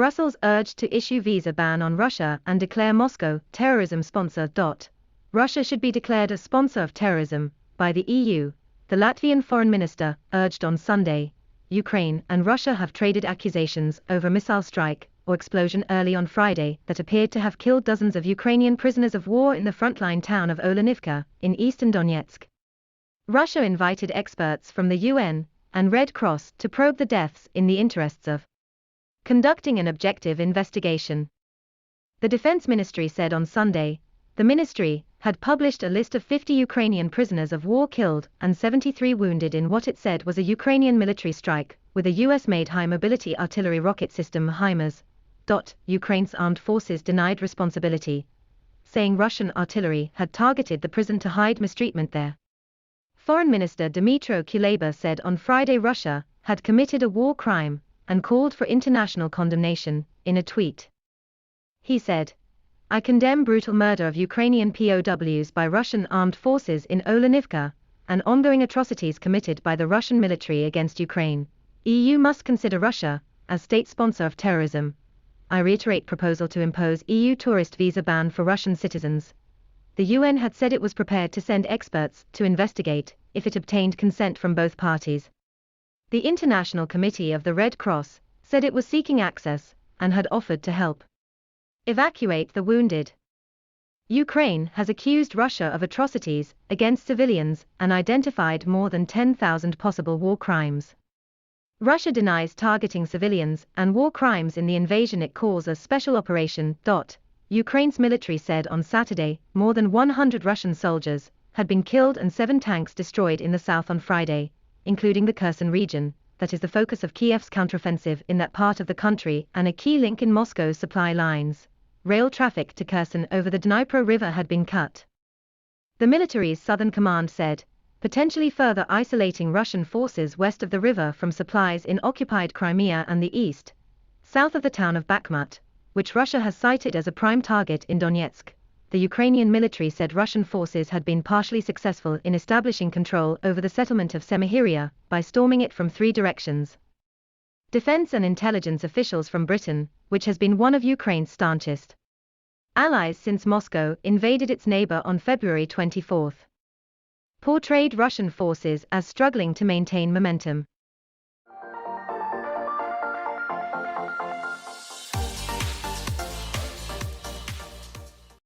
Brussels urged to issue visa ban on Russia and declare Moscow terrorism sponsor. Russia should be declared a sponsor of terrorism by the EU, the Latvian foreign minister urged on Sunday. Ukraine and Russia have traded accusations over missile strike or explosion early on Friday that appeared to have killed dozens of Ukrainian prisoners of war in the frontline town of Olenivka, in eastern Donetsk. Russia invited experts from the UN and Red Cross to probe the deaths in the interests of conducting an objective investigation. The Defense Ministry said on Sunday, the ministry had published a list of 50 Ukrainian prisoners of war killed and 73 wounded in what it said was a Ukrainian military strike with a US-made high-mobility artillery rocket system HIMARS. Ukraine's armed forces denied responsibility, saying Russian artillery had targeted the prison to hide mistreatment there. Foreign Minister Dmytro Kuleba said on Friday Russia had committed a war crime and called for international condemnation in a tweet. He said, "I condemn brutal murder of Ukrainian POWs by Russian armed forces in Olenivka, and ongoing atrocities committed by the Russian military against Ukraine. EU must consider Russia as state sponsor of terrorism. I reiterate proposal to impose EU tourist visa ban for Russian citizens." The UN had said it was prepared to send experts to investigate if it obtained consent from both parties. The International Committee of the Red Cross said it was seeking access and had offered to help evacuate the wounded. Ukraine has accused Russia of atrocities against civilians and identified more than 10,000 possible war crimes. Russia denies targeting civilians and war crimes in the invasion it calls a special operation. Ukraine's military said on Saturday more than 100 Russian soldiers had been killed and 7 tanks destroyed in the south on Friday, including the Kherson region, that is the focus of Kiev's counteroffensive in that part of the country and a key link in Moscow's supply lines. Rail traffic to Kherson over the Dnipro River had been cut. The military's southern command said, potentially further isolating Russian forces west of the river from supplies in occupied Crimea and the east, south of the town of Bakhmut, which Russia has cited as a prime target in Donetsk. The Ukrainian military said Russian forces had been partially successful in establishing control over the settlement of Semihiria by storming it from 3 directions. Defense and intelligence officials from Britain, which has been one of Ukraine's staunchest allies since Moscow invaded its neighbor on February 24, portrayed Russian forces as struggling to maintain momentum.